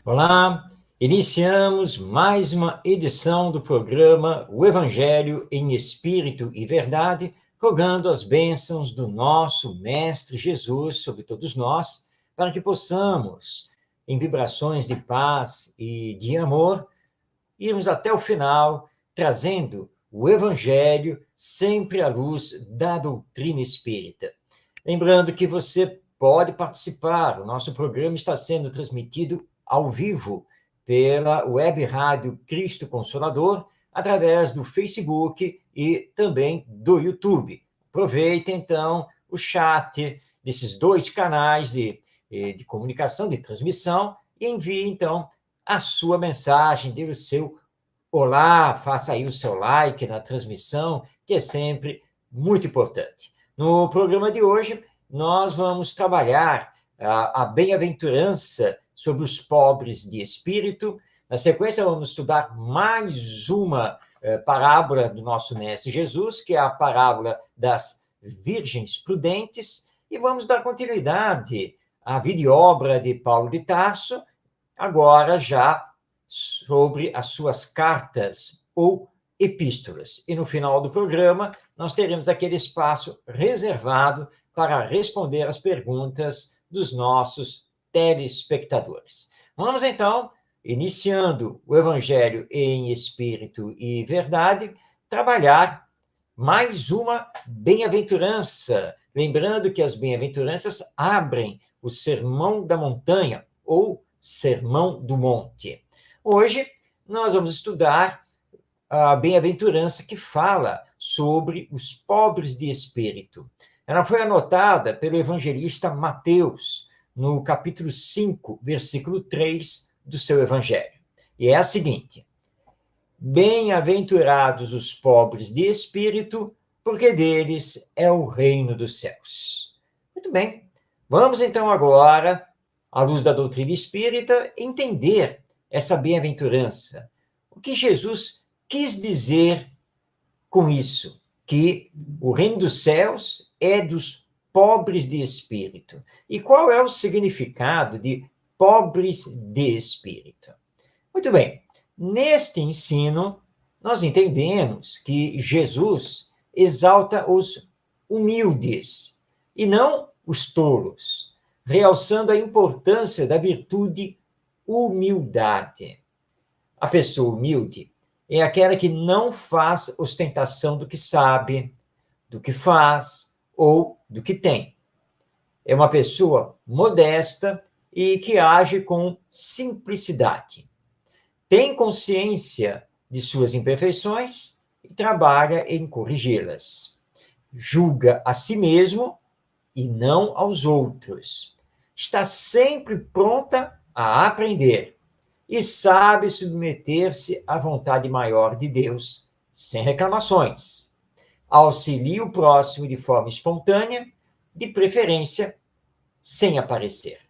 Olá, iniciamos mais uma edição do programa O Evangelho em Espírito e Verdade, rogando as bênçãos do nosso Mestre Jesus sobre todos nós, para que possamos, em vibrações de paz e de amor, irmos até o final, trazendo o Evangelho sempre à luz da doutrina espírita. Lembrando que você pode participar, o nosso programa está sendo transmitido ao vivo pela Web Rádio Cristo Consolador, através do Facebook e também do YouTube. Aproveite, então, o chat desses dois canais de comunicação, de transmissão, e envie, então, a sua mensagem, dê o seu olá, faça aí o seu like na transmissão, que é sempre muito importante. No programa de hoje, nós vamos trabalhar a bem-aventurança sobre os pobres de espírito. Na sequência, vamos estudar mais uma parábola do nosso Mestre Jesus, que é a parábola das Virgens Prudentes, e vamos dar continuidade à vida e obra de Paulo de Tarso, agora já sobre as suas cartas ou epístolas. E no final do programa, nós teremos aquele espaço reservado para responder as perguntas dos nossos telespectadores. Vamos então, iniciando o Evangelho em Espírito e Verdade, trabalhar mais uma bem-aventurança. Lembrando que as bem-aventuranças abrem o Sermão da Montanha ou Sermão do Monte. Hoje, nós vamos estudar a bem-aventurança que fala sobre os pobres de espírito. Ela foi anotada pelo evangelista Mateus, no capítulo 5, versículo 3 do seu evangelho. E é a seguinte: bem-aventurados os pobres de espírito, porque deles é o reino dos céus. Muito bem, vamos então agora, à luz da doutrina espírita, entender essa bem-aventurança. O que Jesus quis dizer com isso? Que o reino dos céus é dos pobres de espírito. E qual é o significado de pobres de espírito? Muito bem, neste ensino, nós entendemos que Jesus exalta os humildes e não os tolos, realçando a importância da virtude humildade. A pessoa humilde é aquela que não faz ostentação do que sabe, do que faz ou do que tem. É uma pessoa modesta e que age com simplicidade. Tem consciência de suas imperfeições e trabalha em corrigi-las. Julga a si mesmo e não aos outros. Está sempre pronta a aprender e sabe submeter-se à vontade maior de Deus, sem reclamações. Auxilia o próximo de forma espontânea, de preferência, sem aparecer.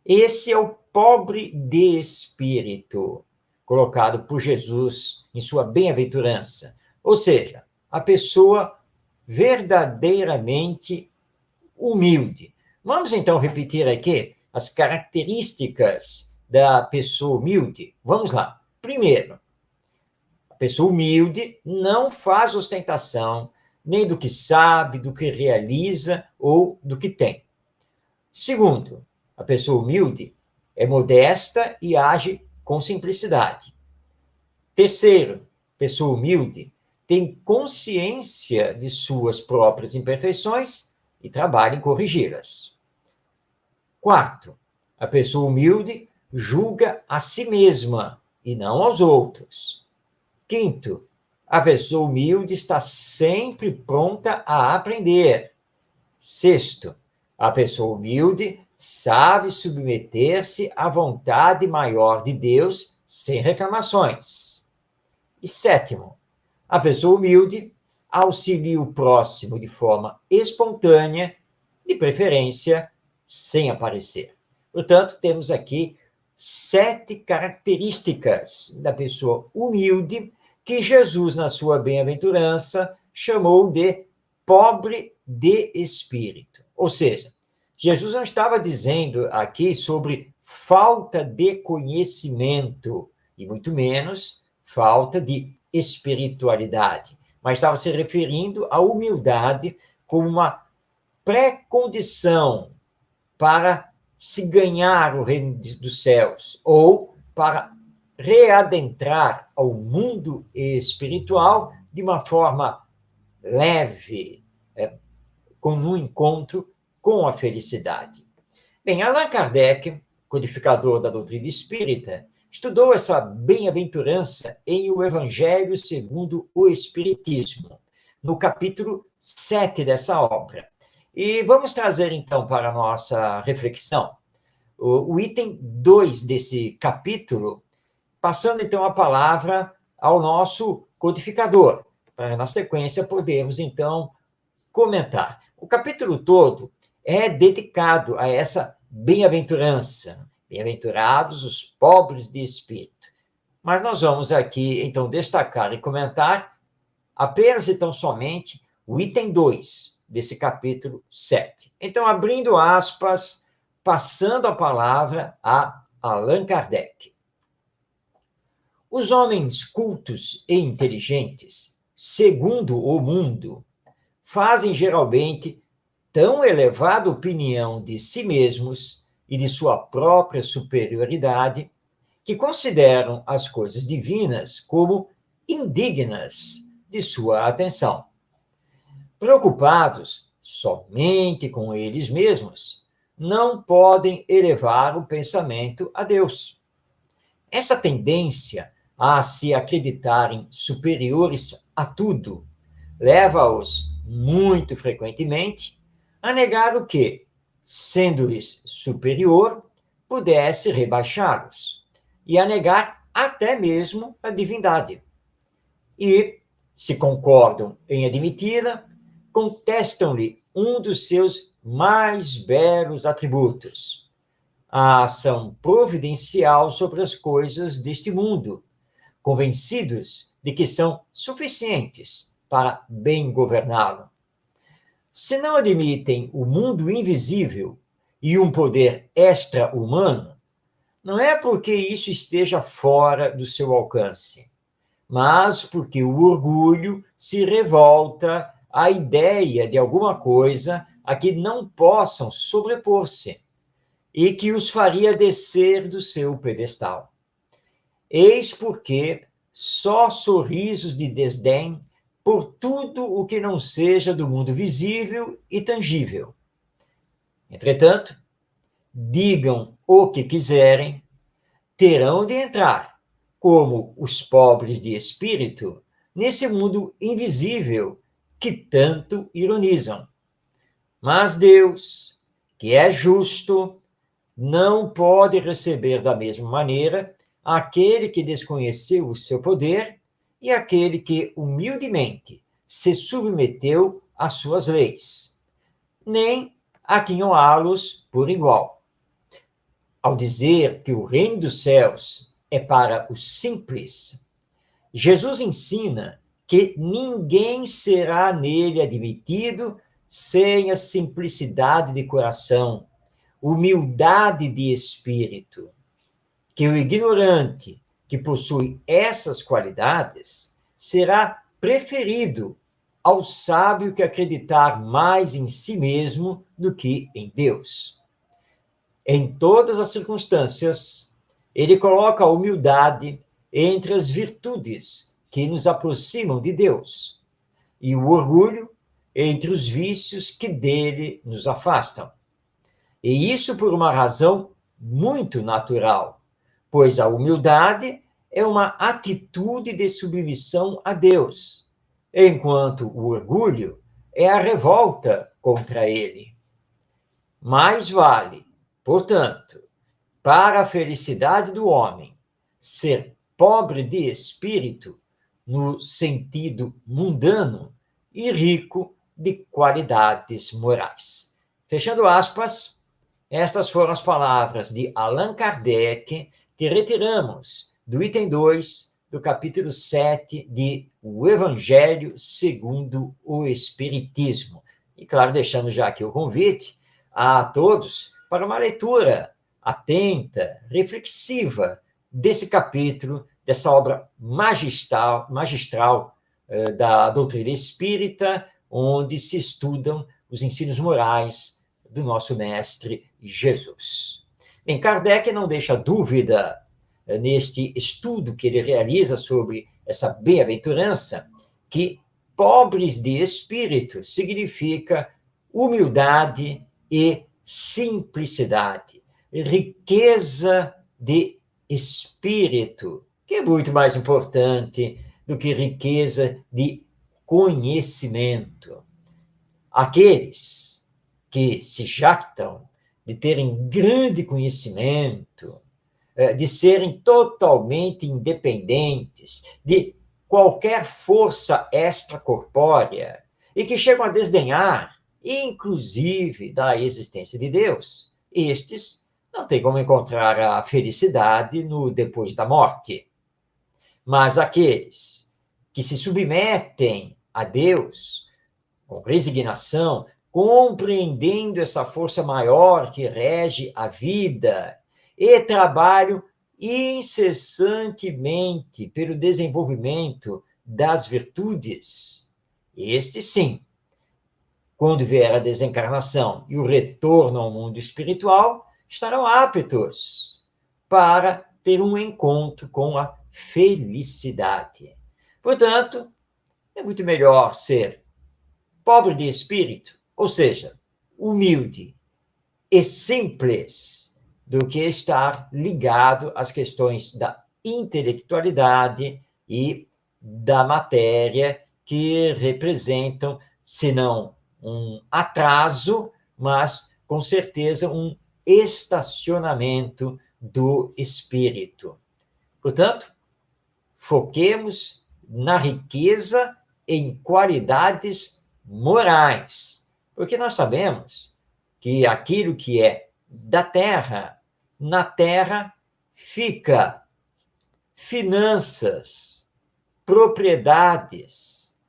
Esse é o pobre de espírito, colocado por Jesus em sua bem-aventurança. Ou seja, a pessoa verdadeiramente humilde. Vamos então repetir aqui as características da pessoa humilde. Vamos lá. Primeiro, a pessoa humilde não faz ostentação nem do que sabe, do que realiza ou do que tem. Segundo, a pessoa humilde é modesta e age com simplicidade. Terceiro, pessoa humilde tem consciência de suas próprias imperfeições e trabalha em corrigi-las. Quarto, a pessoa humilde julga a si mesma e não aos outros. Quinto, a pessoa humilde está sempre pronta a aprender. Sexto, a pessoa humilde sabe submeter-se à vontade maior de Deus sem reclamações. E sétimo, a pessoa humilde auxilia o próximo de forma espontânea, de preferência, sem aparecer. Portanto, temos aqui 7 características da pessoa humilde que Jesus, na sua bem-aventurança, chamou de pobre de espírito. Ou seja, Jesus não estava dizendo aqui sobre falta de conhecimento, e muito menos falta de espiritualidade. Mas estava se referindo à humildade como uma pré-condição para se ganhar o reino dos céus, ou para readentrar ao mundo espiritual de uma forma leve, com um encontro com a felicidade. Bem, Allan Kardec, codificador da doutrina espírita, estudou essa bem-aventurança em O Evangelho segundo o Espiritismo, no capítulo 7 dessa obra. E vamos trazer, então, para a nossa reflexão o item 2 desse capítulo, passando, então, a palavra ao nosso codificador, para, na sequência, podermos, então, comentar. O capítulo todo é dedicado a essa bem-aventurança. Bem-aventurados os pobres de espírito. Mas nós vamos aqui, então, destacar e comentar apenas, então, somente o item 2 desse capítulo 7. Então, abrindo aspas, passando a palavra a Allan Kardec. Os homens cultos e inteligentes, segundo o mundo, fazem geralmente tão elevada opinião de si mesmos e de sua própria superioridade que consideram as coisas divinas como indignas de sua atenção. Preocupados somente com eles mesmos, não podem elevar o pensamento a Deus. Essa tendência a se acreditarem superiores a tudo leva-os, muito frequentemente, a negar o que, sendo-lhes superior, pudesse rebaixá-los, e a negar até mesmo a divindade. E, se concordam em admiti-la, contestam-lhe um dos seus mais belos atributos, a ação providencial sobre as coisas deste mundo, convencidos de que são suficientes para bem governá-lo. Se não admitem o mundo invisível e um poder extra-humano, não é porque isso esteja fora do seu alcance, mas porque o orgulho se revolta à ideia de alguma coisa a que não possam sobrepor-se e que os faria descer do seu pedestal. Eis porque só sorrisos de desdém por tudo o que não seja do mundo visível e tangível. Entretanto, digam o que quiserem, terão de entrar, como os pobres de espírito, nesse mundo invisível que tanto ironizam. Mas Deus, que é justo, não pode receber da mesma maneira aquele que desconheceu o seu poder e aquele que humildemente se submeteu às suas leis, nem aquinhoá-los por igual. Ao dizer que o reino dos céus é para os simples, Jesus ensina que ninguém será nele admitido sem a simplicidade de coração, humildade de espírito, que o ignorante que possui essas qualidades será preferido ao sábio que acreditar mais em si mesmo do que em Deus. Em todas as circunstâncias, ele coloca a humildade entre as virtudes que nos aproximam de Deus e o orgulho entre os vícios que dele nos afastam. E isso por uma razão muito natural, pois a humildade é uma atitude de submissão a Deus, enquanto o orgulho é a revolta contra ele. Mais vale, portanto, para a felicidade do homem, ser pobre de espírito, no sentido mundano, e rico de qualidades morais. Fechando aspas, estas foram as palavras de Allan Kardec, que retiramos do item 2 do capítulo 7 de O Evangelho segundo o Espiritismo. E, claro, deixando já aqui o convite a todos para uma leitura atenta, reflexiva desse capítulo, dessa obra magistral da doutrina espírita, onde se estudam os ensinos morais do nosso mestre Jesus. Bem, Kardec não deixa dúvida neste estudo que ele realiza sobre essa bem-aventurança, que pobres de espírito significa humildade e simplicidade, riqueza de espírito, que é muito mais importante do que riqueza de conhecimento. Aqueles que se jactam de terem grande conhecimento, de serem totalmente independentes de qualquer força extracorpórea e que chegam a desdenhar, inclusive, da existência de Deus, estes não têm como encontrar a felicidade no depois da morte. Mas aqueles que se submetem a Deus com resignação, compreendendo essa força maior que rege a vida e trabalham incessantemente pelo desenvolvimento das virtudes, este sim, quando vier a desencarnação e o retorno ao mundo espiritual, estarão aptos para ter um encontro com a felicidade. Portanto, é muito melhor ser pobre de espírito, ou seja, humilde e simples, do que estar ligado às questões da intelectualidade e da matéria, que representam, se não um atraso, mas com certeza um estacionamento do espírito. Portanto, foquemos na riqueza em qualidades morais, porque nós sabemos que aquilo que é da terra, na terra fica finanças, propriedades,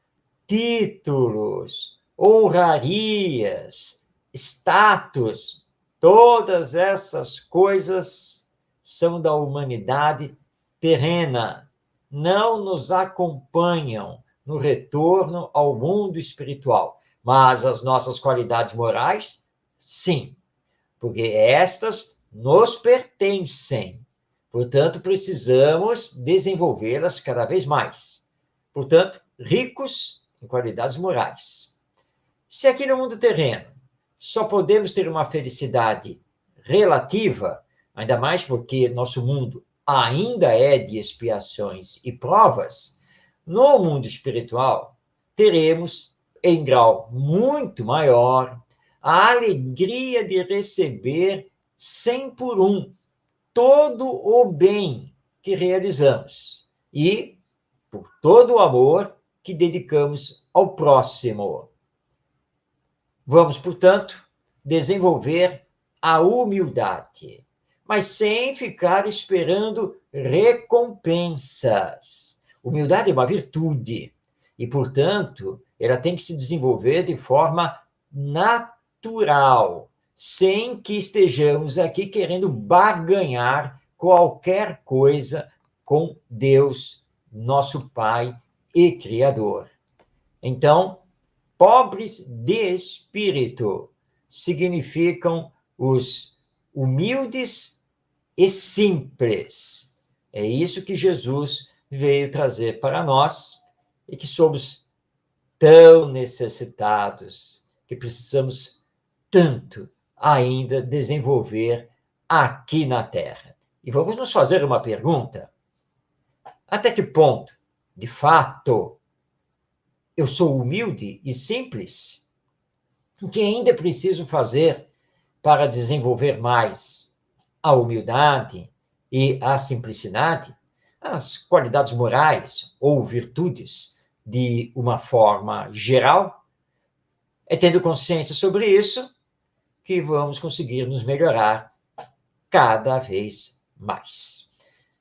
títulos, honrarias, status, todas essas coisas são da humanidade terrena, não nos acompanham no retorno ao mundo espiritual, mas as nossas qualidades morais, sim, porque estas nos pertencem. Portanto, precisamos desenvolvê-las cada vez mais. Portanto, ricos em qualidades morais. Se aqui no mundo terreno só podemos ter uma felicidade relativa, ainda mais porque nosso mundo ainda é de expiações e provas, no mundo espiritual teremos, em grau muito maior, a alegria de receber 100 por 1 todo o bem que realizamos e por todo o amor que dedicamos ao próximo. Vamos, portanto, desenvolver a humildade, mas sem ficar esperando recompensas. Humildade é uma virtude e, portanto, ela tem que se desenvolver de forma natural, sem que estejamos aqui querendo barganhar qualquer coisa com Deus, nosso Pai e Criador. Então, pobres de espírito significam os humildes e simples. É isso que Jesus veio trazer para nós e que somos tão necessitados, que precisamos tanto ainda desenvolver aqui na Terra. E vamos nos fazer uma pergunta: até que ponto, de fato, eu sou humilde e simples? O que ainda preciso fazer para desenvolver mais a humildade e a simplicidade, as qualidades morais ou virtudes de uma forma geral? É tendo consciência sobre isso que vamos conseguir nos melhorar cada vez mais.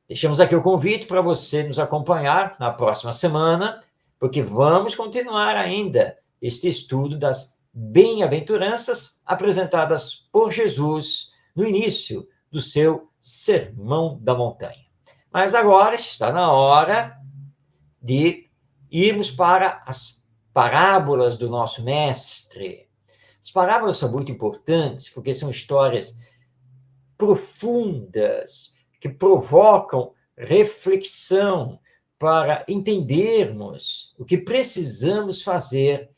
Deixamos aqui o convite para você nos acompanhar na próxima semana, porque vamos continuar ainda este estudo das bem-aventuranças apresentadas por Jesus no início do seu Sermão da Montanha. Mas agora está na hora de irmos para as parábolas do nosso mestre. As parábolas são muito importantes porque são histórias profundas que provocam reflexão para entendermos o que precisamos fazer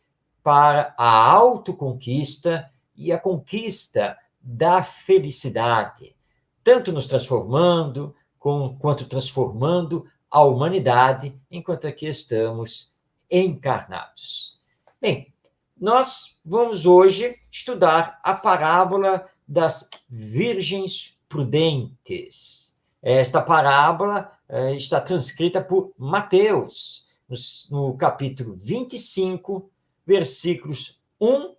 para a autoconquista e a conquista da felicidade, tanto nos transformando quanto transformando a humanidade enquanto aqui estamos encarnados. Bem, nós vamos hoje estudar a parábola das virgens prudentes. Esta parábola está transcrita por Mateus, no capítulo 25, versículos 1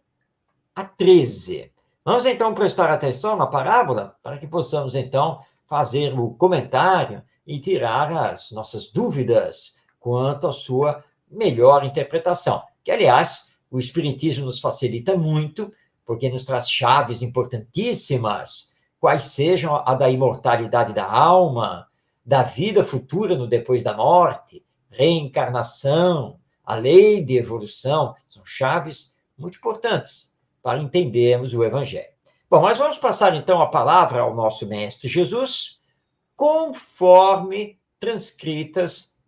a 13. Vamos então prestar atenção na parábola para que possamos então fazer o comentário e tirar as nossas dúvidas quanto à sua melhor interpretação. Que, aliás, o Espiritismo nos facilita muito, porque nos traz chaves importantíssimas, quais sejam a da imortalidade da alma, da vida futura no depois da morte, reencarnação, a lei de evolução, são chaves muito importantes para entendermos o Evangelho. Bom, nós vamos passar então a palavra ao nosso Mestre Jesus, conforme transcritas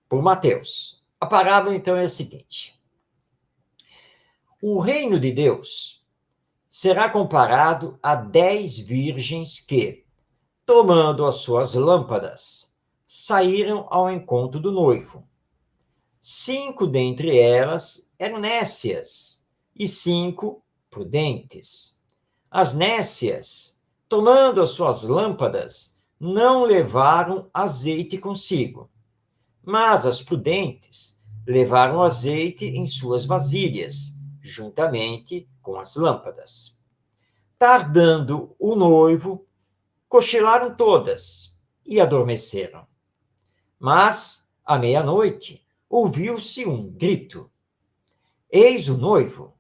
por Mateus. A parábola então é a seguinte: o reino de Deus será comparado a 10 virgens que, tomando as suas lâmpadas, saíram ao encontro do noivo. 5 dentre elas eram nécias e 5 prudentes. As nécias, tomando as suas lâmpadas, não levaram azeite consigo, mas as prudentes levaram azeite em suas vasilhas, juntamente com as lâmpadas. Tardando o noivo, cochilaram todas e adormeceram. Mas, à meia-noite, ouviu-se um grito: eis o noivo!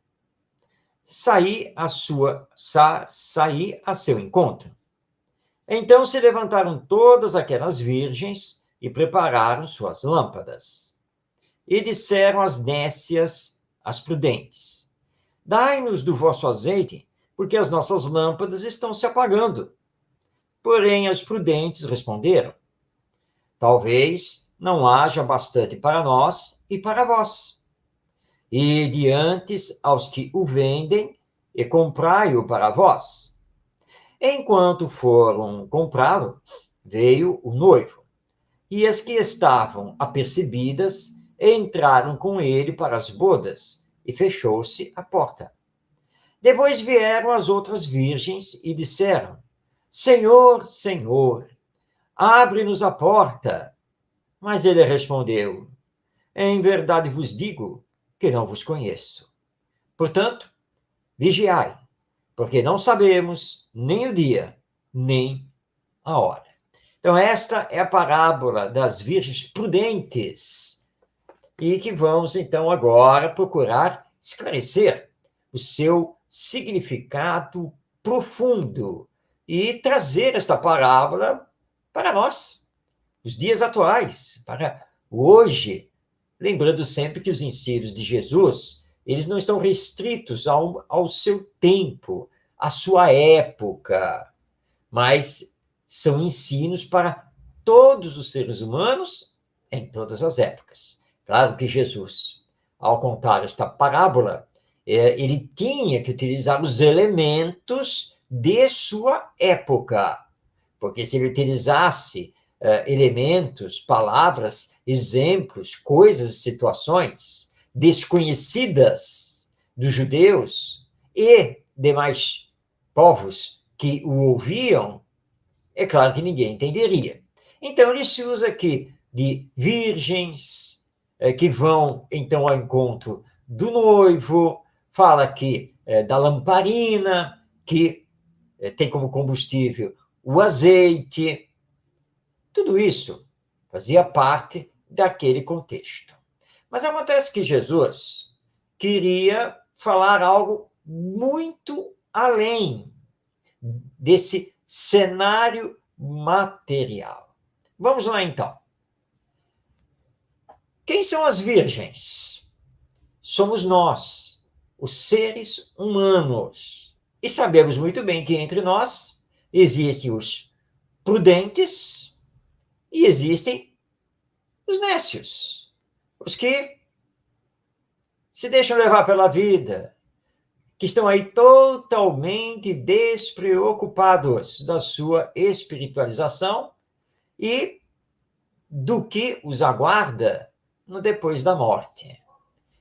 Saí a seu encontro. Então se levantaram todas aquelas virgens e prepararam suas lâmpadas. E disseram às nécias, às prudentes: dai-nos do vosso azeite, porque as nossas lâmpadas estão se apagando. Porém, as prudentes responderam: talvez não haja bastante para nós e para vós. E diante aos que o vendem, e comprai-o para vós. Enquanto foram comprá-lo, veio o noivo. E as que estavam apercebidas entraram com ele para as bodas, e fechou-se a porta. Depois vieram as outras virgens e disseram: Senhor, Senhor, abre-nos a porta. Mas ele respondeu: em verdade vos digo que não vos conheço. Portanto, vigiai, porque não sabemos nem o dia, nem a hora. Então, esta é a parábola das virgens prudentes, e que vamos, então, agora procurar esclarecer o seu significado profundo e trazer esta parábola para nós, os dias atuais, para hoje, lembrando sempre que os ensinos de Jesus, eles não estão restritos ao seu tempo, à sua época, mas são ensinos para todos os seres humanos em todas as épocas. Claro que Jesus, ao contar esta parábola, ele tinha que utilizar os elementos de sua época, porque se ele utilizasse elementos, palavras, exemplos, coisas, situações desconhecidas dos judeus e demais povos que o ouviam, é claro que ninguém entenderia. Então, ele se usa aqui de virgens que vão, então, ao encontro do noivo, fala aqui da lamparina, que tem como combustível o azeite. Tudo isso fazia parte daquele contexto. Mas acontece que Jesus queria falar algo muito além desse cenário material. Vamos lá, então. Quem são as virgens? Somos nós, os seres humanos. E sabemos muito bem que entre nós existem os prudentes e existem os nécios, os que se deixam levar pela vida, que estão aí totalmente despreocupados da sua espiritualização e do que os aguarda no depois da morte.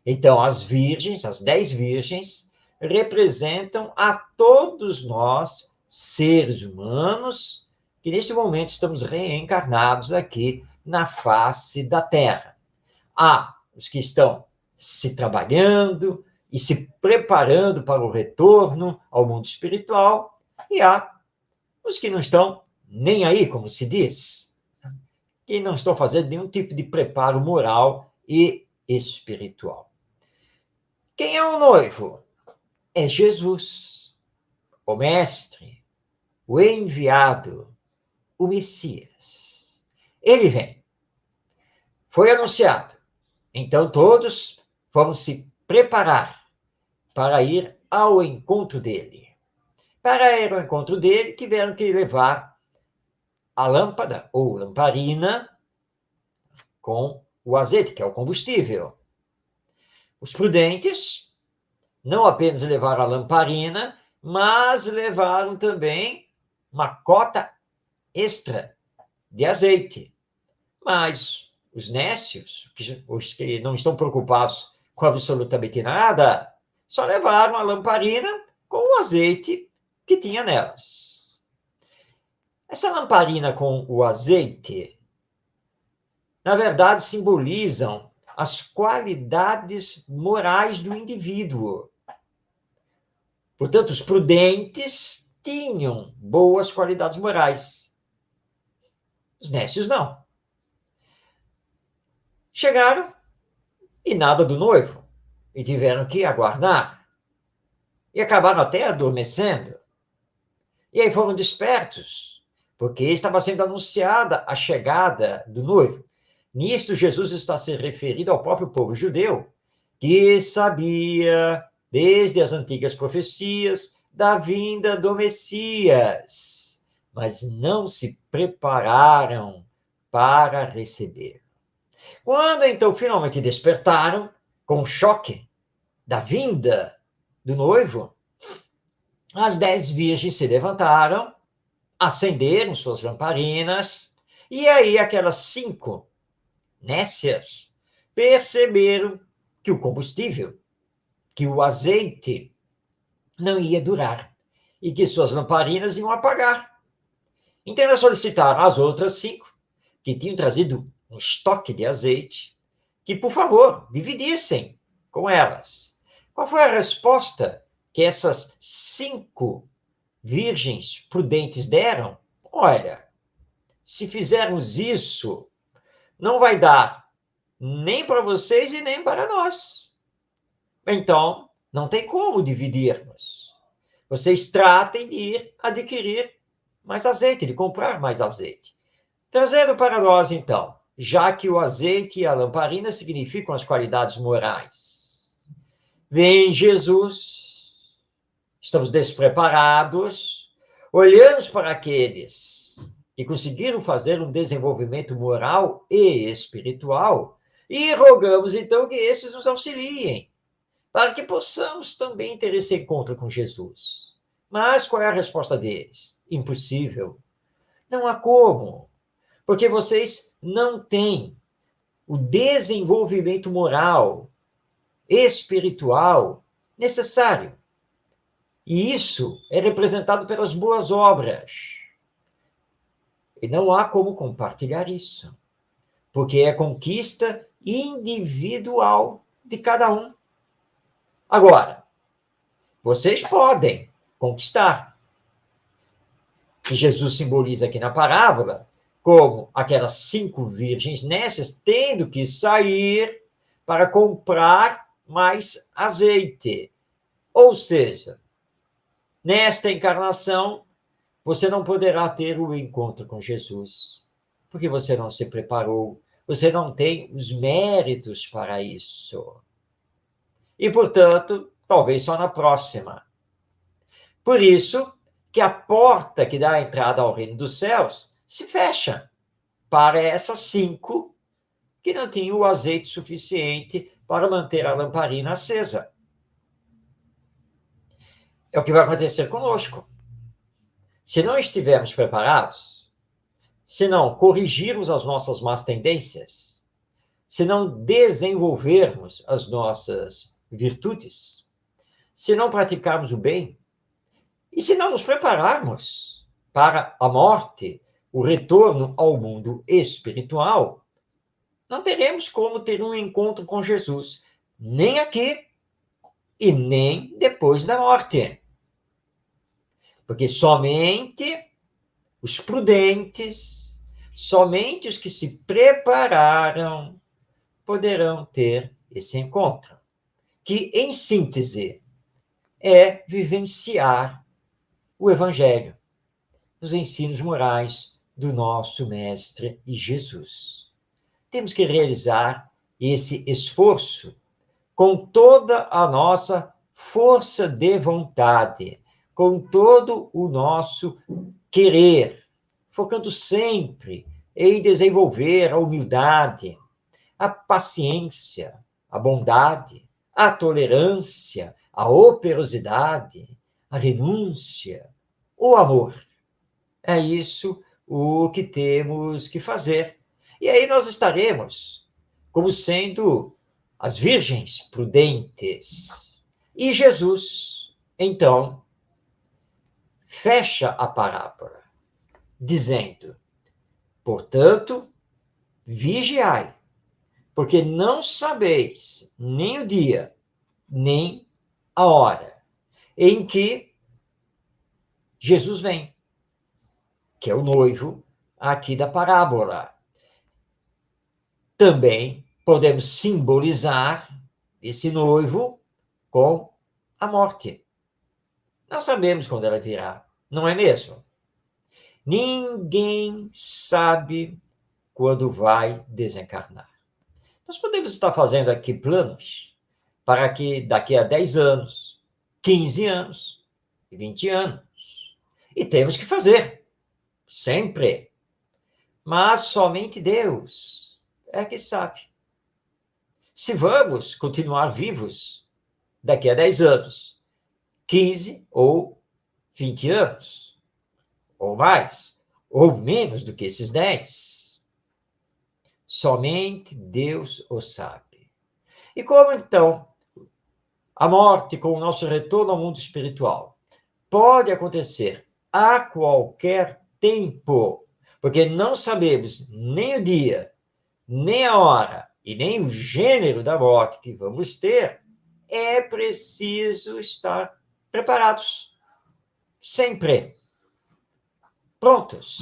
Então, as virgens, as 10 virgens, representam a todos nós, seres humanos, que neste momento estamos reencarnados aqui na face da Terra. Há os que estão se trabalhando e se preparando para o retorno ao mundo espiritual, e há os que não estão nem aí, como se diz, que não estão fazendo nenhum tipo de preparo moral e espiritual. Quem é o noivo? É Jesus, o Mestre, o enviado, o Messias. Ele vem. Foi anunciado. Então todos vamos se preparar para ir ao encontro dele. Para ir ao encontro dele, tiveram que levar a lâmpada ou lamparina com o azeite, que é o combustível. Os prudentes não apenas levaram a lamparina, mas levaram também uma cota extra de azeite. Mas os nécios, os que não estão preocupados com absolutamente nada, só levaram a lamparina com o azeite que tinha nelas. Essa lamparina com o azeite, na verdade, simbolizam as qualidades morais do indivíduo. Portanto, os prudentes tinham boas qualidades morais. Os nécios não. Chegaram e nada do noivo. E tiveram que aguardar. E acabaram até adormecendo. E aí foram despertos, porque estava sendo anunciada a chegada do noivo. Nisto, Jesus está se referindo ao próprio povo judeu, que sabia, desde as antigas profecias, da vinda do Messias, mas não se prepararam para receber. Quando então finalmente despertaram, com o choque da vinda do noivo, as 10 virgens se levantaram, acenderam suas lamparinas, e aí aquelas 5 nécias perceberam que o combustível, que o azeite não ia durar e que suas lamparinas iam apagar. Então elas solicitaram às outras 5, que tinham trazido um estoque de azeite, que, por favor, dividissem com elas. Qual foi a resposta que essas 5 virgens prudentes deram? Olha, se fizermos isso, não vai dar nem para vocês e nem para nós. Então, não tem como dividirmos. Vocês tratem de ir adquirir mais azeite, de comprar mais azeite. Trazendo para nós, então, já que o azeite e a lamparina significam as qualidades morais. Vem Jesus, estamos despreparados, olhamos para aqueles que conseguiram fazer um desenvolvimento moral e espiritual e rogamos, então, que esses nos auxiliem, para que possamos também ter esse encontro com Jesus. Mas qual é a resposta deles? Impossível. Não há como, porque vocês não têm o desenvolvimento moral, espiritual necessário. E isso é representado pelas boas obras. E não há como compartilhar isso, porque é conquista individual de cada um. Agora, vocês podem conquistar. E Jesus simboliza aqui na parábola como aquelas 5 virgens nécias tendo que sair para comprar mais azeite. Ou seja, nesta encarnação, você não poderá ter o encontro com Jesus, porque você não se preparou, você não tem os méritos para isso. E, portanto, talvez só na próxima. Por isso que a porta que dá a entrada ao reino dos céus se fecha para essas 5 que não tinham o azeite suficiente para manter a lamparina acesa. É o que vai acontecer conosco. Se não estivermos preparados, se não corrigirmos as nossas más tendências, se não desenvolvermos as nossas virtudes, se não praticarmos o bem, e se não nos prepararmos para a morte, o retorno ao mundo espiritual, não teremos como ter um encontro com Jesus, nem aqui e nem depois da morte. Porque somente os prudentes, somente os que se prepararam poderão ter esse encontro, que, em síntese, é vivenciar o Evangelho, os ensinos morais do nosso Mestre e Jesus. Temos que realizar esse esforço com toda a nossa força de vontade, com todo o nosso querer, focando sempre em desenvolver a humildade, a paciência, a bondade, a tolerância, a operosidade, a renúncia, o amor. É isso o que temos que fazer. E aí nós estaremos como sendo as virgens prudentes. E Jesus, então, fecha a parábola, dizendo: portanto, vigiai, porque não sabeis nem o dia, nem a hora em que Jesus vem, que é o noivo aqui da parábola. Também podemos simbolizar esse noivo com a morte. Não sabemos quando ela virá, não é mesmo? Ninguém sabe quando vai desencarnar. Nós podemos estar fazendo aqui planos para que daqui a 10 anos, 15 anos, 20 anos. E temos que fazer, sempre. Mas somente Deus é que sabe se vamos continuar vivos daqui a 10 anos, 15 ou 20 anos, ou mais, ou menos do que esses 10. Somente Deus o sabe. E como, então, a morte com o nosso retorno ao mundo espiritual pode acontecer a qualquer tempo, porque não sabemos nem o dia, nem a hora e nem o gênero da morte que vamos ter, é preciso estar preparados, sempre prontos.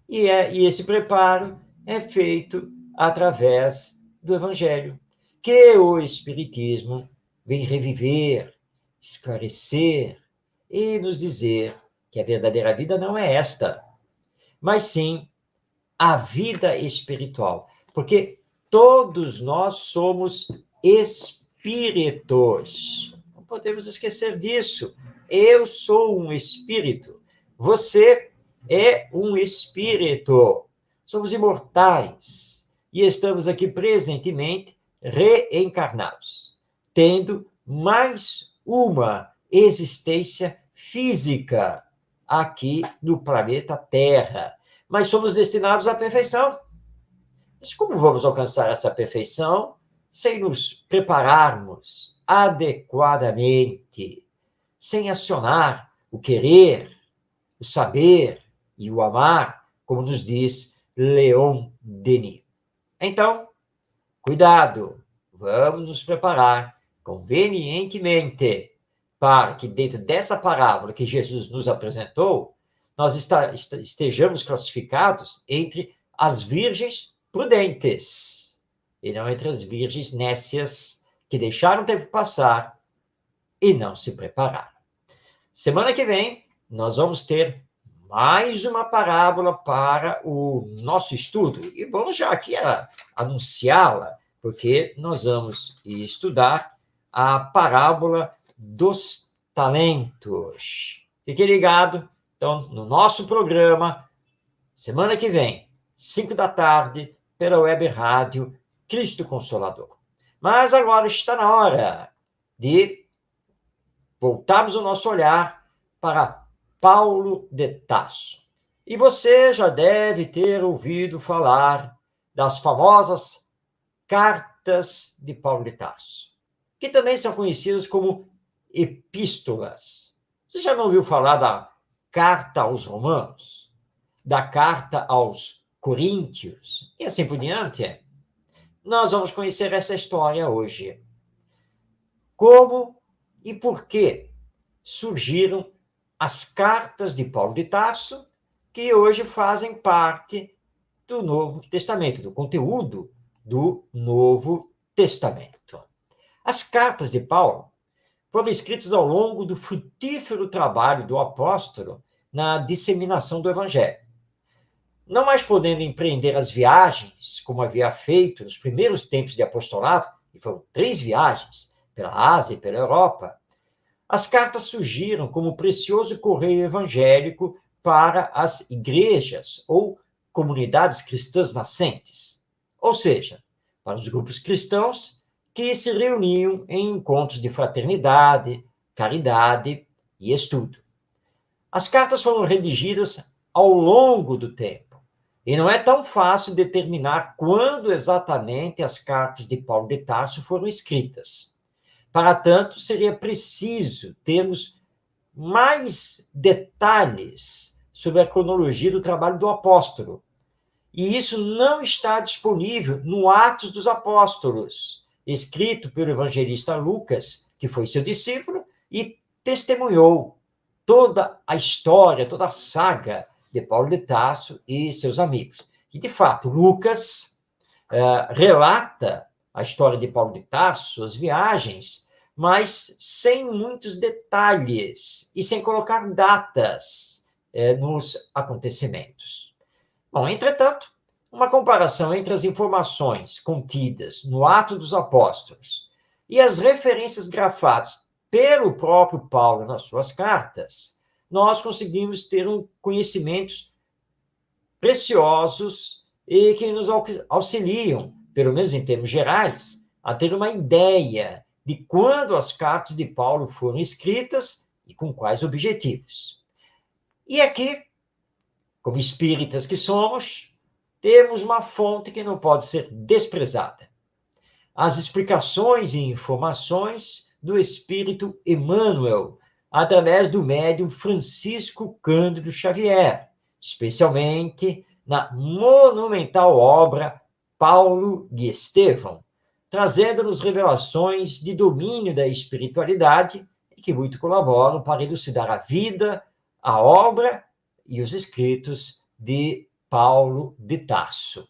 E esse preparo é feito através do Evangelho, que o Espiritismo vem reviver, esclarecer e nos dizer que a verdadeira vida não é esta, mas sim a vida espiritual. Porque todos nós somos espíritos. Não podemos esquecer disso. Eu sou um espírito. Você é um espírito. Somos imortais e estamos aqui presentemente reencarnados, tendo mais uma existência física aqui no planeta Terra. Mas somos destinados à perfeição. Mas como vamos alcançar essa perfeição sem nos prepararmos adequadamente, sem acionar o querer, o saber e o amar, como nos diz Leon Denis? Então, cuidado, vamos nos preparar convenientemente para que, dentro dessa parábola que Jesus nos apresentou, nós estejamos classificados entre as virgens prudentes e não entre as virgens nécias que deixaram o tempo passar e não se prepararam. Semana que vem, nós vamos ter mais uma parábola para o nosso estudo. E vamos já aqui anunciá-la, porque nós vamos estudar a parábola dos talentos. Fique ligado, então, no nosso programa, semana que vem, 5 da tarde, pela web rádio Cristo Consolador. Mas agora está na hora de voltarmos o nosso olhar para Paulo de Tarso. E você já deve ter ouvido falar das famosas cartas de Paulo de Tarso, que também são conhecidas como epístolas. Você já não ouviu falar da carta aos Romanos, da carta aos Coríntios, e assim por diante? Nós vamos conhecer essa história hoje. Como e por que surgiram as cartas de Paulo de Tarso, que hoje fazem parte do Novo Testamento, do conteúdo do Novo Testamento. As cartas de Paulo foram escritas ao longo do frutífero trabalho do apóstolo na disseminação do Evangelho. Não mais podendo empreender as viagens, como havia feito nos primeiros tempos de apostolado, e foram 3 viagens, pela Ásia e pela Europa, as cartas surgiram como precioso correio evangélico para as igrejas ou comunidades cristãs nascentes, ou seja, para os grupos cristãos que se reuniam em encontros de fraternidade, caridade e estudo. As cartas foram redigidas ao longo do tempo, e não é tão fácil determinar quando exatamente as cartas de Paulo de Tarso foram escritas. Para tanto, seria preciso termos mais detalhes sobre a cronologia do trabalho do apóstolo. E isso não está disponível no Atos dos Apóstolos, escrito pelo evangelista Lucas, que foi seu discípulo e testemunhou toda a história, toda a saga de Paulo de Tarso e seus amigos. E, de fato, Lucas relata a história de Paulo de Tarso, suas viagens, mas sem muitos detalhes e sem colocar datas nos acontecimentos. Bom, entretanto, uma comparação entre as informações contidas no Atos dos Apóstolos e as referências grafadas pelo próprio Paulo nas suas cartas, nós conseguimos ter conhecimentos preciosos e que nos auxiliam, pelo menos em termos gerais, a ter uma ideia de quando as cartas de Paulo foram escritas e com quais objetivos. E aqui, como espíritas que somos, temos uma fonte que não pode ser desprezada. As explicações e informações do Espírito Emmanuel, através do médium Francisco Cândido Xavier, especialmente na monumental obra Paulo de Estevão, trazendo-nos revelações de domínio da espiritualidade e que muito colaboram para elucidar a vida, a obra e os escritos de Paulo de Tarso.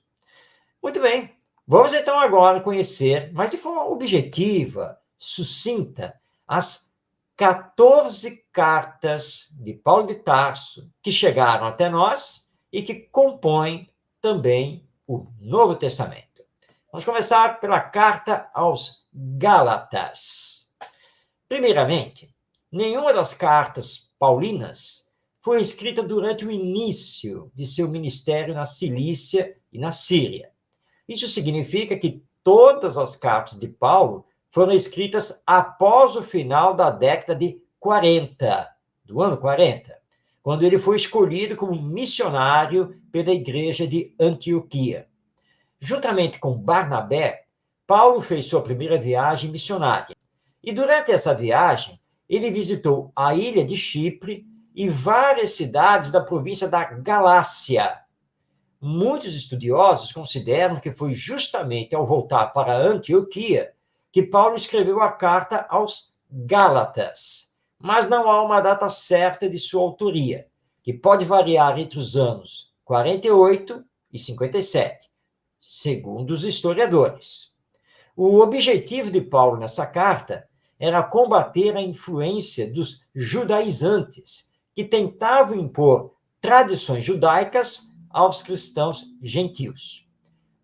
Muito bem, vamos então agora conhecer, mas de forma objetiva, sucinta, as 14 cartas de Paulo de Tarso que chegaram até nós e que compõem também o Novo Testamento. Vamos começar pela carta aos Gálatas. Primeiramente, nenhuma das cartas paulinas foi escrita durante o início de seu ministério na Cilícia e na Síria. Isso significa que todas as cartas de Paulo foram escritas após o final da década de 40, do ano 40, quando ele foi escolhido como missionário pela igreja de Antioquia. Juntamente com Barnabé, Paulo fez sua primeira viagem missionária. E durante essa viagem, ele visitou a ilha de Chipre e várias cidades da província da Galácia. Muitos estudiosos consideram que foi justamente ao voltar para Antioquia que Paulo escreveu a carta aos Gálatas, mas não há uma data certa de sua autoria, que pode variar entre os anos 48 e 57, segundo os historiadores. O objetivo de Paulo nessa carta era combater a influência dos judaizantes, que tentavam impor tradições judaicas aos cristãos gentios.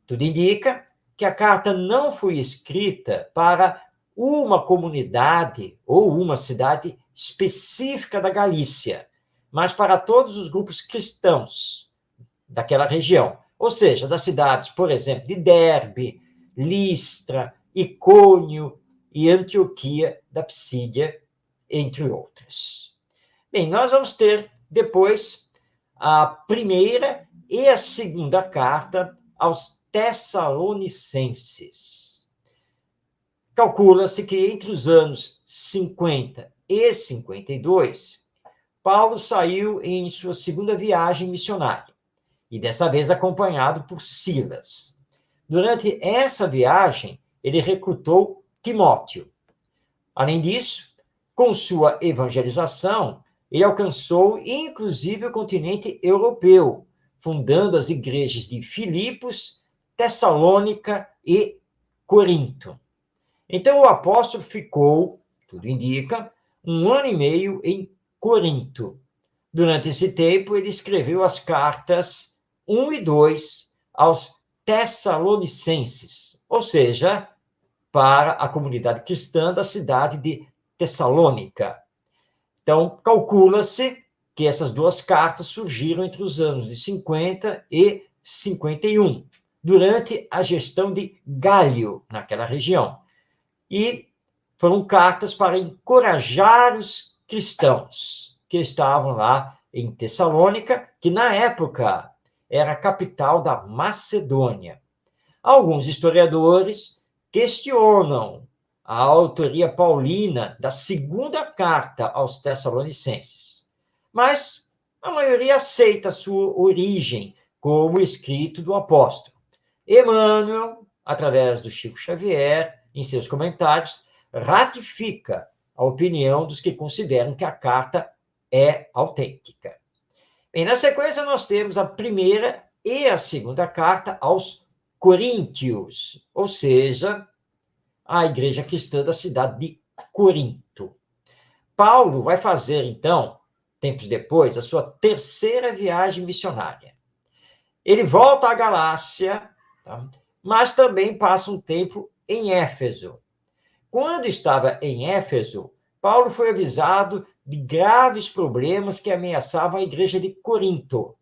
Tudo indica que a carta não foi escrita para uma comunidade ou uma cidade específica da Galícia, mas para todos os grupos cristãos daquela região. Ou seja, das cidades, por exemplo, de Derbe, Listra, Icônio e Antioquia da Psídia, entre outras. Bem, nós vamos ter depois a primeira e a segunda carta aos Tessalonicenses. Calcula-se que entre os anos 50 e 52, Paulo saiu em sua segunda viagem missionária, e dessa vez acompanhado por Silas. Durante essa viagem, ele recrutou Timóteo. Além disso, com sua evangelização, ele alcançou inclusive o continente europeu, fundando as igrejas de Filipos, Tessalônica e Corinto. Então, o apóstolo ficou, tudo indica, 1 ano e meio em Corinto. Durante esse tempo, ele escreveu as cartas 1 e 2 aos Tessalonicenses, ou seja, para a comunidade cristã da cidade de Tessalônica. Então, calcula-se que essas duas cartas surgiram entre os anos de 50 e 51, durante a gestão de Gálio, naquela região. E foram cartas para encorajar os cristãos que estavam lá em Tessalônica, que na época era a capital da Macedônia. Alguns historiadores questionam a autoria paulina da segunda carta aos Tessalonicenses, mas a maioria aceita a sua origem como escrito do apóstolo. Emmanuel, através do Chico Xavier, em seus comentários, ratifica a opinião dos que consideram que a carta é autêntica. Bem, na sequência, nós temos a primeira e a segunda carta aos Coríntios, ou seja, a igreja cristã da cidade de Corinto. Paulo vai fazer, então, tempos depois, a sua terceira viagem missionária. Ele volta à Galácia, tá? Mas também passa um tempo em Éfeso. Quando estava em Éfeso, Paulo foi avisado de graves problemas que ameaçavam a igreja de Corinto.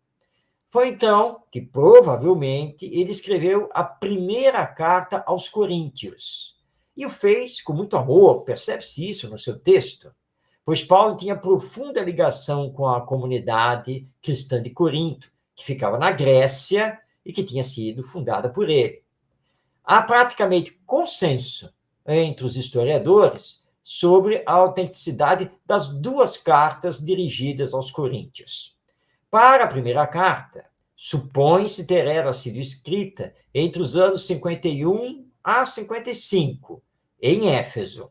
Foi então que, provavelmente, ele escreveu a primeira carta aos Coríntios. E o fez com muito amor, percebe-se isso no seu texto, pois Paulo tinha profunda ligação com a comunidade cristã de Corinto, que ficava na Grécia e que tinha sido fundada por ele. Há praticamente consenso entre os historiadores sobre a autenticidade das duas cartas dirigidas aos coríntios. Para a primeira carta, supõe-se ter ela sido escrita entre os anos 51 a 55, em Éfeso.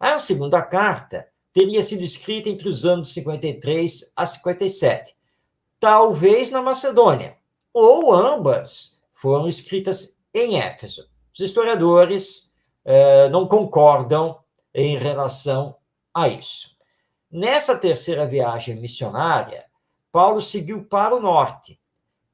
A segunda carta teria sido escrita entre os anos 53 a 57, talvez na Macedônia, ou ambas foram escritas em Éfeso. Os historiadores não concordam em relação a isso. Nessa terceira viagem missionária, Paulo seguiu para o norte.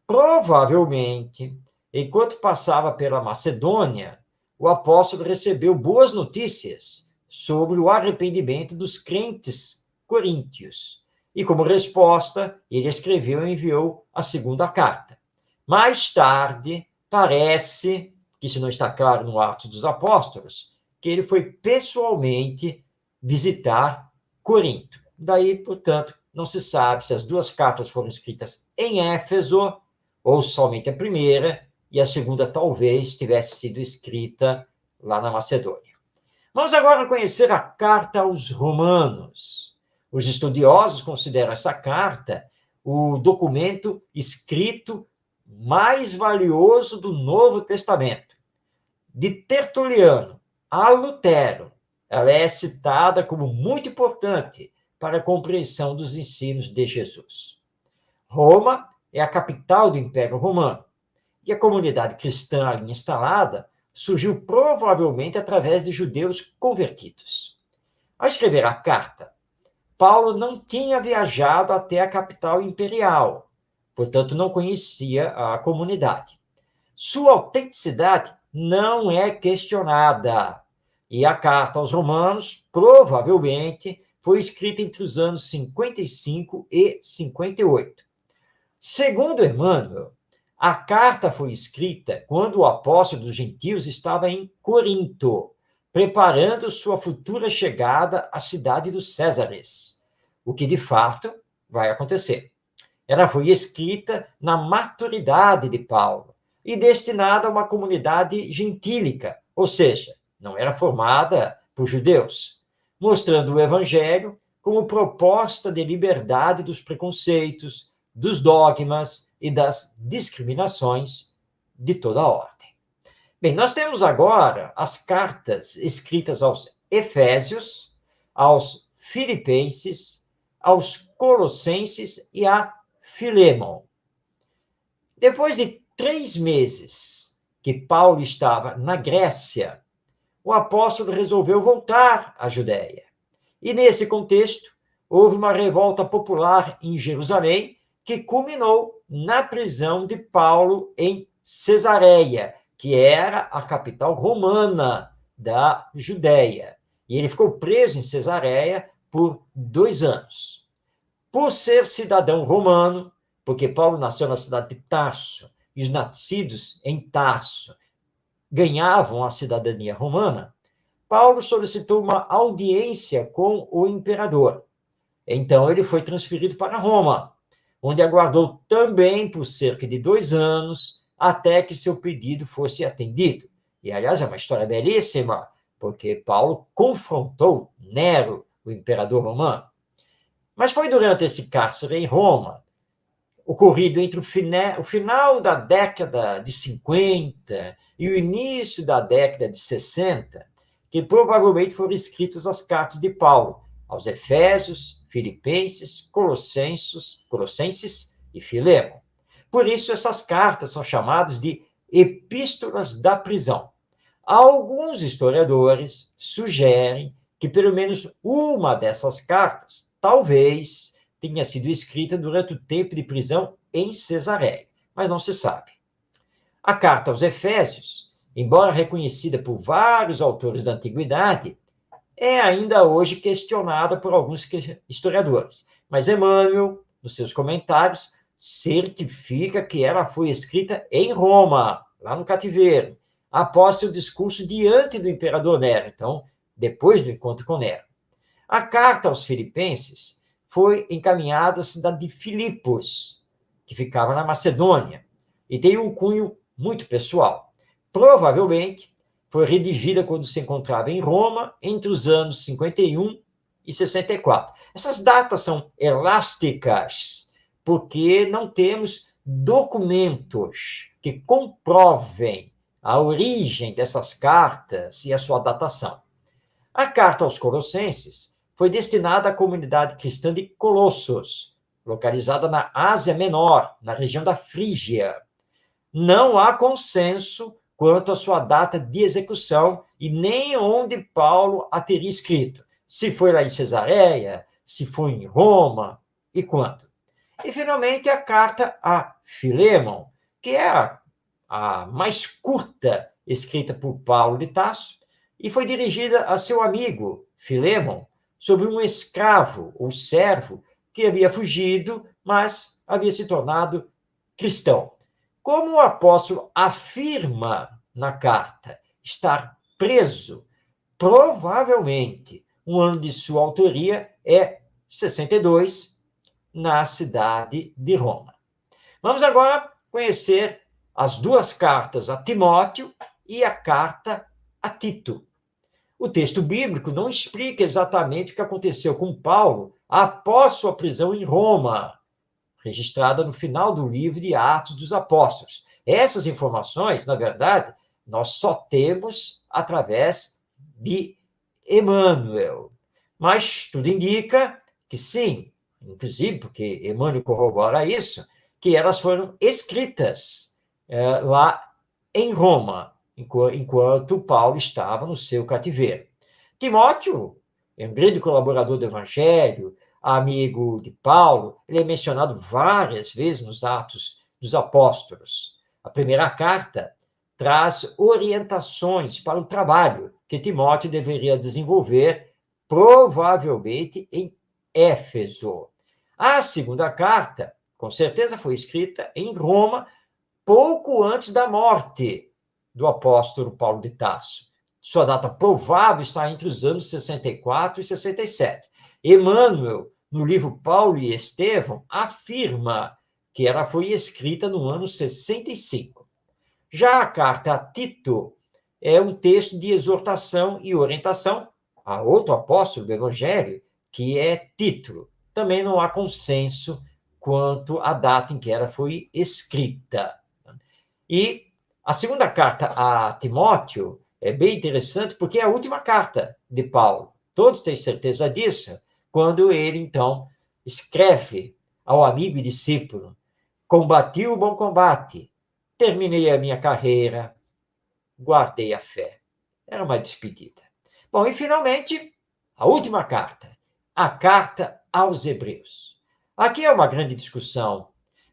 Provavelmente, enquanto passava pela Macedônia, o apóstolo recebeu boas notícias sobre o arrependimento dos crentes coríntios. E, como resposta, ele escreveu e enviou a segunda carta. Mais tarde, parece, que isso não está claro no Atos dos Apóstolos, que ele foi pessoalmente visitar Corinto. Daí, portanto, não se sabe se as duas cartas foram escritas em Éfeso ou somente a primeira, e a segunda talvez tivesse sido escrita lá na Macedônia. Vamos agora conhecer a carta aos Romanos. Os estudiosos consideram essa carta o documento escrito mais valioso do Novo Testamento. De Tertuliano a Lutero, ela é citada como muito importante para a compreensão dos ensinos de Jesus. Roma é a capital do Império Romano, e a comunidade cristã ali instalada surgiu provavelmente através de judeus convertidos. Ao escrever a carta, Paulo não tinha viajado até a capital imperial, portanto, não conhecia a comunidade. Sua autenticidade não é questionada, e a carta aos Romanos, provavelmente, foi escrita entre os anos 55 e 58. Segundo Emmanuel, a carta foi escrita quando o apóstolo dos gentios estava em Corinto, preparando sua futura chegada à cidade dos Césares, o que de fato vai acontecer. Ela foi escrita na maturidade de Paulo e destinada a uma comunidade gentílica, ou seja, não era formada por judeus, mostrando o evangelho como proposta de liberdade dos preconceitos, dos dogmas e das discriminações de toda a ordem. Bem, nós temos agora as cartas escritas aos Efésios, aos Filipenses, aos Colossenses e a Filemon. Depois de 3 meses que Paulo estava na Grécia, o apóstolo resolveu voltar à Judéia. E nesse contexto, houve uma revolta popular em Jerusalém que culminou na prisão de Paulo em Cesareia, que era a capital romana da Judéia. E ele ficou preso em Cesareia por 2 anos. Por ser cidadão romano, porque Paulo nasceu na cidade de Tarso, e os nascidos em Tarso ganhavam a cidadania romana, Paulo solicitou uma audiência com o imperador. Então, ele foi transferido para Roma, onde aguardou também por cerca de 2 anos, até que seu pedido fosse atendido. E, aliás, é uma história belíssima, porque Paulo confrontou Nero, o imperador romano. Mas foi durante esse cárcere em Roma, ocorrido entre o final da década de 50 e o início da década de 60, que provavelmente foram escritas as cartas de Paulo aos Efésios, Filipenses, Colossenses e Filemon. Por isso, essas cartas são chamadas de epístolas da prisão. Alguns historiadores sugerem que pelo menos uma dessas cartas, talvez, tenha sido escrita durante o tempo de prisão em Cesareia, mas não se sabe. A carta aos Efésios, embora reconhecida por vários autores da antiguidade, é ainda hoje questionada por alguns historiadores. Mas Emmanuel, nos seus comentários, certifica que ela foi escrita em Roma, lá no cativeiro, após seu discurso diante do imperador Nero, então, depois do encontro com Nero. A carta aos Filipenses foi encaminhada à cidade de Filipos, que ficava na Macedônia, e tem um cunho muito pessoal. Provavelmente foi redigida quando se encontrava em Roma, entre os anos 51 e 64. Essas datas são elásticas, porque não temos documentos que comprovem a origem dessas cartas e a sua datação. A carta aos Colossenses foi destinada à comunidade cristã de Colossos, localizada na Ásia Menor, na região da Frígia. Não há consenso quanto à sua data de execução e nem onde Paulo a teria escrito. Se foi lá em Cesareia, se foi em Roma e quando. E, finalmente, a carta a Filemon, que é a mais curta escrita por Paulo de Tarso, e foi dirigida a seu amigo Filemon, sobre um escravo ou servo que havia fugido, mas havia se tornado cristão. Como o apóstolo afirma na carta estar preso, provavelmente o ano de sua autoria é 62, na cidade de Roma. Vamos agora conhecer as 2 cartas a Timóteo e a carta a Tito. O texto bíblico não explica exatamente o que aconteceu com Paulo após sua prisão em Roma, registrada no final do livro de Atos dos Apóstolos. Essas informações, na verdade, nós só temos através de Emmanuel. Mas tudo indica que sim, inclusive porque Emmanuel corrobora isso, que elas foram escritas lá em Roma, enquanto Paulo estava no seu cativeiro. Timóteo é um grande colaborador do Evangelho, amigo de Paulo, ele é mencionado várias vezes nos Atos dos Apóstolos. A primeira carta traz orientações para o trabalho que Timóteo deveria desenvolver, provavelmente em Éfeso. A segunda carta, com certeza, foi escrita em Roma, pouco antes da morte do apóstolo Paulo de Tarso. Sua data provável está entre os anos 64 e 67. Emmanuel, no livro Paulo e Estevão, afirma que ela foi escrita no ano 65. Já a carta a Tito é um texto de exortação e orientação a outro apóstolo do Evangelho, que é Tito. Também não há consenso quanto à data em que ela foi escrita. E a segunda carta a Timóteo é bem interessante porque é a última carta de Paulo. Todos têm certeza disso, quando ele, então, escreve ao amigo e discípulo: combati o bom combate, terminei a minha carreira, guardei a fé. Era uma despedida. Bom, e finalmente, a última carta, a carta aos Hebreus. Aqui é uma grande discussão,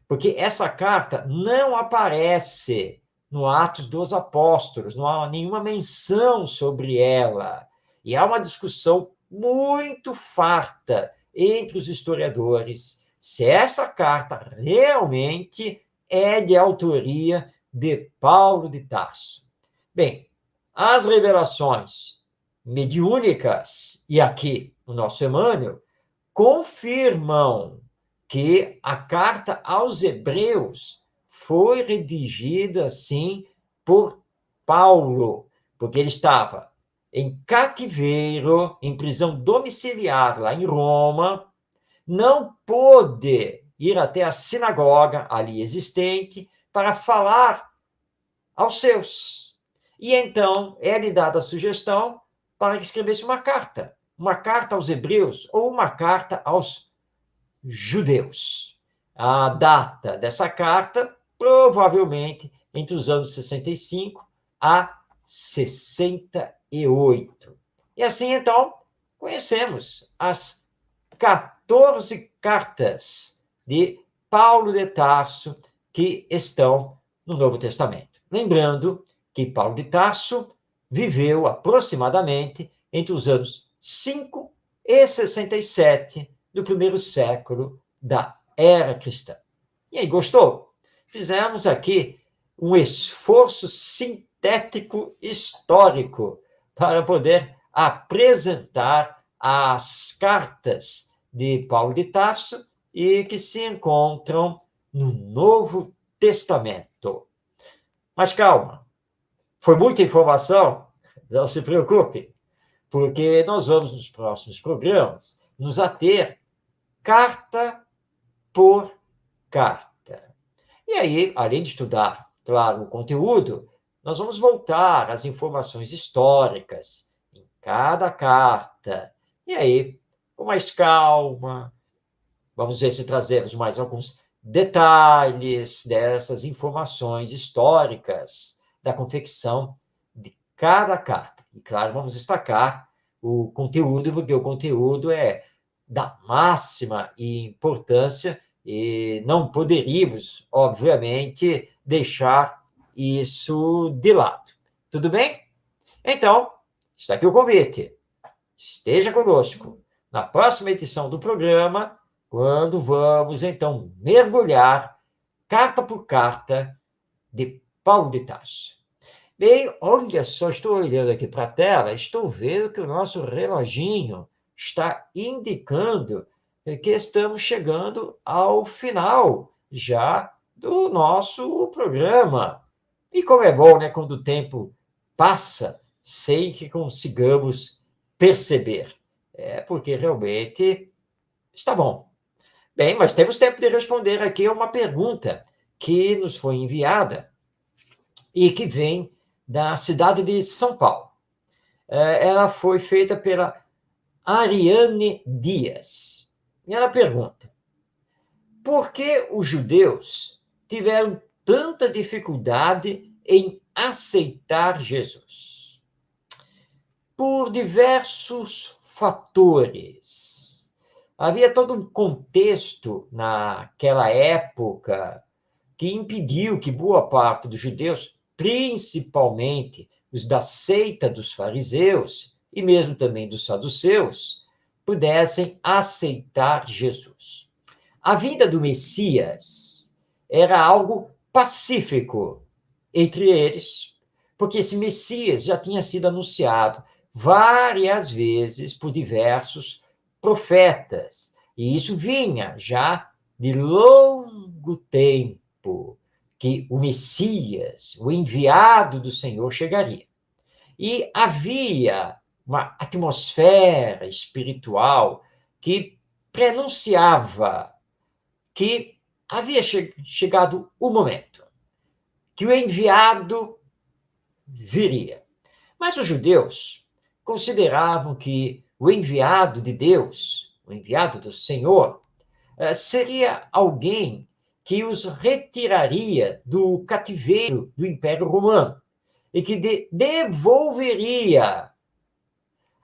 porque essa carta não aparece no Atos dos Apóstolos, não há nenhuma menção sobre ela. E há uma discussão muito farta entre os historiadores se essa carta realmente é de autoria de Paulo de Tarso. Bem, as revelações mediúnicas, e aqui o nosso Emmanuel, confirmam que a carta aos Hebreus foi redigida, sim, por Paulo, porque ele estava em cativeiro, em prisão domiciliar lá em Roma, não pôde ir até a sinagoga ali existente para falar aos seus. E então é-lhe dada a sugestão para que escrevesse uma carta aos Hebreus ou uma carta aos judeus. A data dessa carta, provavelmente entre os anos 65 a 68. E assim, então, conhecemos as 14 cartas de Paulo de Tarso que estão no Novo Testamento. Lembrando que Paulo de Tarso viveu aproximadamente entre os anos 5 e 67 do primeiro século da era cristã. E aí, gostou? Fizemos aqui um esforço sintético histórico para poder apresentar as cartas de Paulo de Tarso e que se encontram no Novo Testamento. Mas calma, foi muita informação? Não se preocupe, porque nós vamos, nos próximos programas, nos ater carta por carta. E aí, além de estudar, claro, o conteúdo, nós vamos voltar às informações históricas em cada carta. E aí, com mais calma, vamos ver se trazemos mais alguns detalhes dessas informações históricas da confecção de cada carta. E, claro, vamos destacar o conteúdo, porque o conteúdo é da máxima importância e não poderíamos, obviamente, deixar isso de lado. Tudo bem? Então, está aqui o convite. Esteja conosco na próxima edição do programa, quando vamos, então, mergulhar, carta por carta, de Paulo de Tarso. Bem, olha só, estou olhando aqui para a tela, estou vendo que o nosso reloginho está indicando que estamos chegando ao final já do nosso programa. E como é bom, né, quando o tempo passa sem que consigamos perceber. É porque realmente está bom. Bem, mas temos tempo de responder aqui a uma pergunta que nos foi enviada e que vem da cidade de São Paulo. Ela foi feita pela Ariane Dias. E ela pergunta: por que os judeus tiveram tanta dificuldade em aceitar Jesus? Por diversos fatores. Havia todo um contexto naquela época que impediu que boa parte dos judeus, principalmente os da seita dos fariseus e mesmo também dos saduceus, pudessem aceitar Jesus. A vinda do Messias era algo pacífico entre eles, porque esse Messias já tinha sido anunciado várias vezes por diversos profetas, e isso vinha já de longo tempo, que o Messias, o enviado do Senhor, chegaria. E havia uma atmosfera espiritual que prenunciava que havia chegado o momento, que o enviado viria. Mas os judeus consideravam que o enviado de Deus, o enviado do Senhor, seria alguém que os retiraria do cativeiro do Império Romano e que devolveria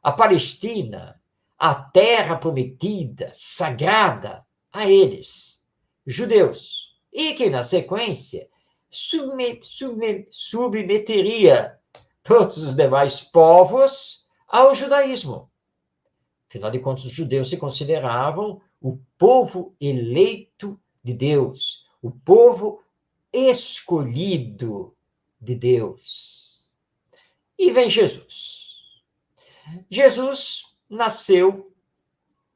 a Palestina, a terra prometida, sagrada, a eles, judeus, e que, na sequência, submeteria todos os demais povos ao judaísmo. Afinal de contas, os judeus se consideravam o povo eleito de Deus, o povo escolhido de Deus. E vem Jesus. Jesus nasceu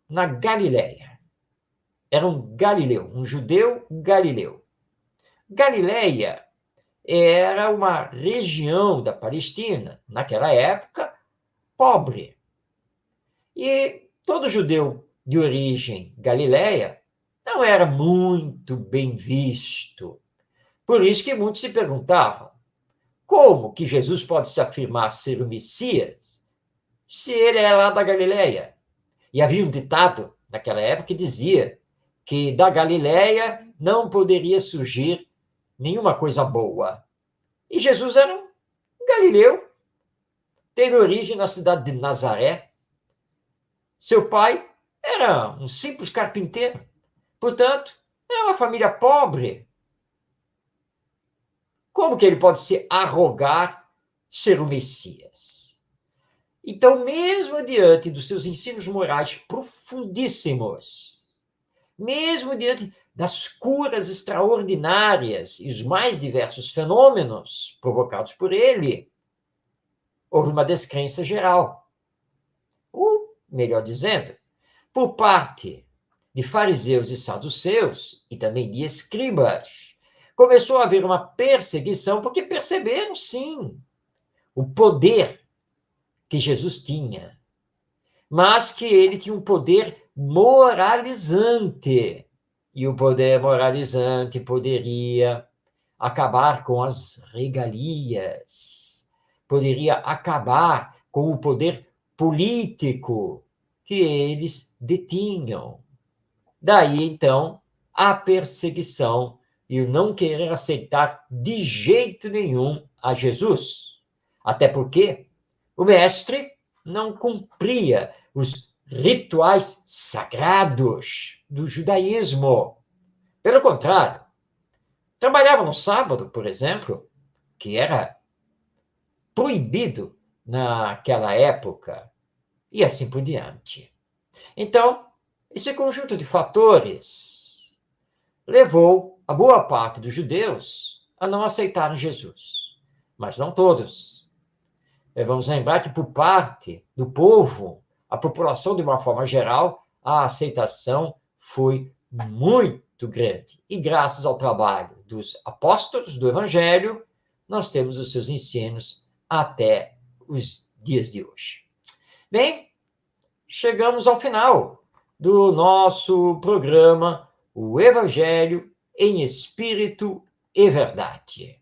na Galileia. Era um galileu, um judeu galileu. Galileia era uma região da Palestina, naquela época, pobre. E todo judeu de origem galileia não era muito bem visto. Por isso que muitos se perguntavam, como que Jesus pode se afirmar ser o Messias se ele é lá da Galileia? E havia um ditado naquela época que dizia que da Galileia não poderia surgir nenhuma coisa boa. E Jesus era um galileu, tendo origem na cidade de Nazaré. Seu pai era um simples carpinteiro. Portanto, era uma família pobre. Como que ele pode se arrogar ser o Messias? Então, mesmo diante dos seus ensinos morais profundíssimos, mesmo diante das curas extraordinárias e os mais diversos fenômenos provocados por ele, houve uma descrença geral. Ou, melhor dizendo, por parte de fariseus e saduceus, e também de escribas, começou a haver uma perseguição, porque perceberam, sim, o poder que Jesus tinha, mas que ele tinha um poder moralizante. E o poder moralizante poderia acabar com as regalias, poderia acabar com o poder político que eles detinham. Daí, então, a perseguição e o não querer aceitar de jeito nenhum a Jesus. Até porque o mestre não cumpria os rituais sagrados do judaísmo. Pelo contrário, trabalhava no sábado, por exemplo, que era proibido naquela época, e assim por diante. Então, esse conjunto de fatores levou a boa parte dos judeus a não aceitarem Jesus. Mas não todos. Vamos lembrar que, por parte do povo, a população, de uma forma geral, a aceitação foi muito grande. E graças ao trabalho dos apóstolos do Evangelho, nós temos os seus ensinos até os dias de hoje. Bem, chegamos ao final do nosso programa, o Evangelho em Espírito e Verdade.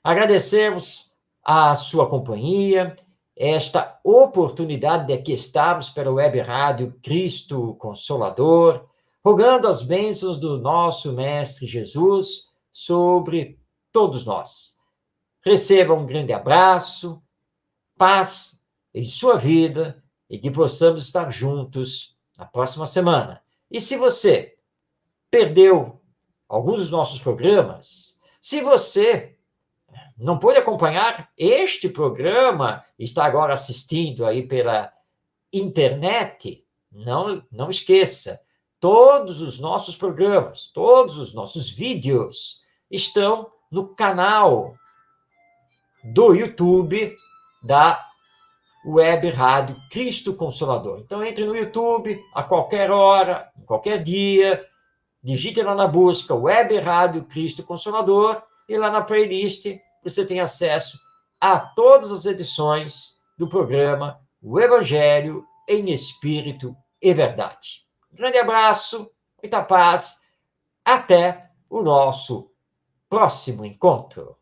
Agradecemos a sua companhia, esta oportunidade de aqui estarmos pela web rádio Cristo Consolador, rogando as bênçãos do nosso Mestre Jesus sobre todos nós. Receba um grande abraço, paz em sua vida e que possamos estar juntos na próxima semana. E se você perdeu alguns dos nossos programas, se você não pôde acompanhar este programa, está agora assistindo aí pela internet, não esqueça, todos os nossos programas, todos os nossos vídeos estão no canal do YouTube da Web Rádio Cristo Consolador. Então entre no YouTube a qualquer hora, em qualquer dia, digite lá na busca Web Rádio Cristo Consolador e lá na playlist você tem acesso a todas as edições do programa O Evangelho em Espírito e Verdade. Um grande abraço, muita paz, até o nosso próximo encontro.